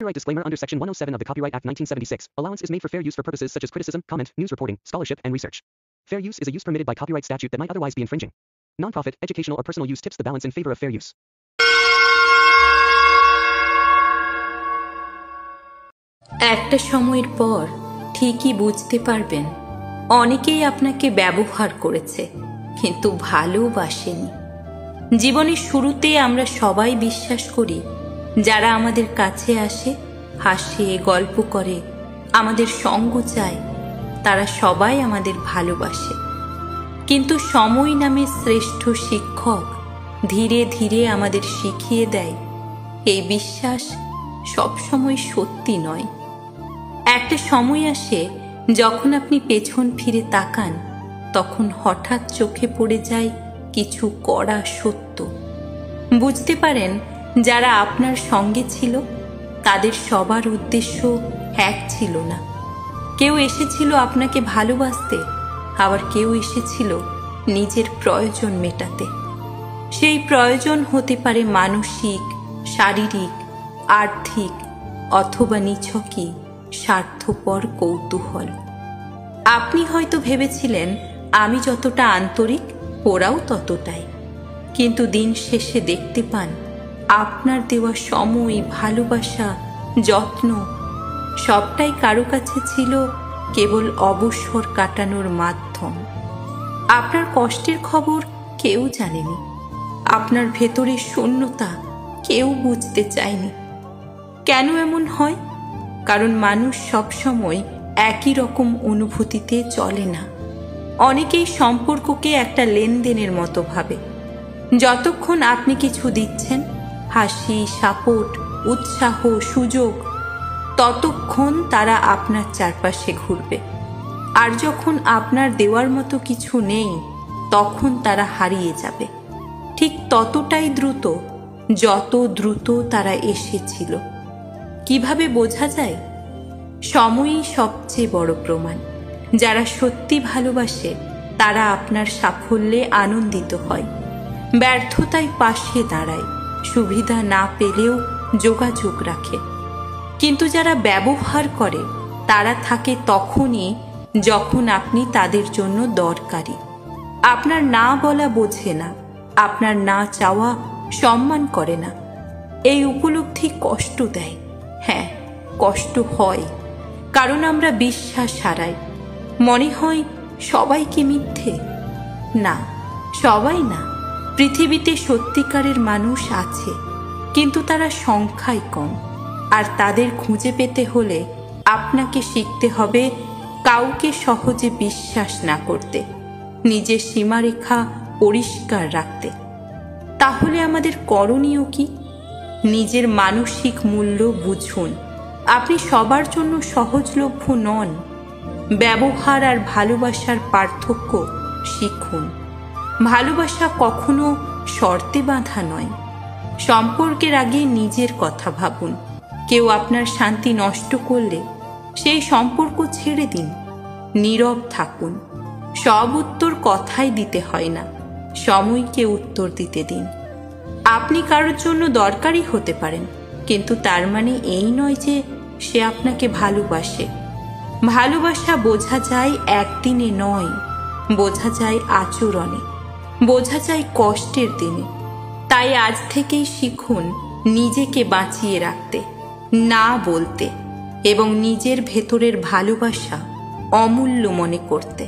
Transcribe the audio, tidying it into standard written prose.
Copyright disclaimer under Section 107 of the Copyright Act 1976. Allowance is made for fair use for purposes such as criticism, comment, news reporting, scholarship, and research. Fair use is a use permitted by copyright statute that might otherwise be infringing. Nonprofit, educational, or personal use tips the balance in favor of fair use. একটা সময়ের পর ঠিকই বুঝতে পারবেন অনেকেই আপনাকে ব্যবহার করেছে কিন্তু ভালোবাসেনি। জীবনের শুরুতে আমরা সবাই বিশ্বাস করি যারা আমাদের কাছে আসে, হাসে, গল্প করে, আমাদের সঙ্গ চায়, তারা সবাই আমাদের ভালোবাসে। কিন্তু সময় নামে শ্রেষ্ঠ শিক্ষক ধীরে ধীরে আমাদের শিখিয়ে দেয় এই বিশ্বাস সবসময় সত্যি নয়। একটা সময় আসে যখন আপনি পেছন ফিরে তাকান, তখন হঠাৎ চোখে পড়ে যায় কিছু কড়া সত্য। বুঝতে পারেন যারা আপনার সঙ্গে ছিল তাদের সবার উদ্দেশ্য এক ছিল না। কেউ এসেছিল আপনাকে ভালোবাসতে, আবার কেউ এসেছিল নিজের প্রয়োজন মেটাতে। সেই প্রয়োজন হতে পারে মানসিক, শারীরিক, আর্থিক অথবা নিছকই স্বার্থপর কৌতূহল। আপনি হয়তো ভেবেছিলেন আমি যতটা আন্তরিক ওরাও ততটাই, কিন্তু দিন শেষে দেখতে পান আপনার দেওয়া সময়, ভালোবাসা, যত্ন সবটাই কারো কাছে ছিল কেবল অবসর কাটানোর মাধ্যম। আপনার কষ্টের খবর কেউ জানেনি, আপনার ভেতরের শূন্যতা কেউ বুঝতে চায়নি। কেন এমন হয়? কারণ মানুষ সবসময় একই রকম অনুভূতিতে চলে না। অনেকেই সম্পর্ককে একটা লেনদেনের মতো ভাবে। যতক্ষণ আপনি কিছু দিচ্ছেন, হাসি, সাপোর্ট, উৎসাহ, সুযোগ, ততক্ষণ তারা আপনার চারপাশে ঘুরবে। আর যখন আপনার দেওয়ার মতো কিছু নেই, তখন তারা হারিয়ে যাবে ঠিক ততটাই দ্রুত যত দ্রুত তারা এসেছিল। কিভাবে বোঝা যায়? সময়ই সবচেয়ে বড় প্রমাণ। যারা সত্যি ভালোবাসে তারা আপনার সাফল্যে আনন্দিত হয়, ব্যর্থতায় পাশে দাঁড়ায়, সুবিধা না পেলেও যোগাযোগ রাখে। কিন্তু যারা ব্যবহার করে তারা থাকে তখনই যখন আপনি তাদের জন্য দরকারি। আপনার না বলা বোঝে না, আপনার না চাওয়া সম্মান করে না। এই উপলব্ধি কষ্ট দেয়। হ্যাঁ, কষ্ট হয়, কারণ আমরা বিশ্বাস হারাই। মনে হয় সবাই কি মিথ্যে? না, সবাই না। পৃথিবীতে সত্যিকারের মানুষ আছে, কিন্তু তারা সংখ্যায় কম। আর তাদের খুঁজে পেতে হলে আপনাকে শিখতে হবে কাউকে সহজে বিশ্বাস না করতে, নিজের সীমারেখা পরিষ্কার রাখতে। তাহলে আমাদের করণীয় কি? নিজের মানসিক মূল্য বুঝুন। আপনি সবার জন্য সহজলভ্য নন। ব্যবহার আর ভালোবাসার পার্থক্য শিখুন। ভালোবাসা কখনো শর্তে বাঁধা নয়। সম্পর্কের আগে নিজের কথা ভাবুন। কেউ আপনার শান্তি নষ্ট করলে সেই সম্পর্ক ছেড়ে দিন, নীরব থাকুন। সব উত্তর কথাই দিতে হয় না, সময়কে উত্তর দিতে দিন। আপনি কারোর জন্য দরকারি হতে পারেন, কিন্তু তার মানে এই নয় যে সে আপনাকে ভালোবাসে। ভালোবাসা বোঝা যায় একদিনে নয়, বোঝা যায় আচরণে, বোঝা যায় কষ্টের দিনে। তাই আজ থেকেই শিখুন নিজেকে বাঁচিয়ে রাখতে, না বলতে এবং নিজের ভেতরের ভালোবাসা অমূল্য মনে করতে।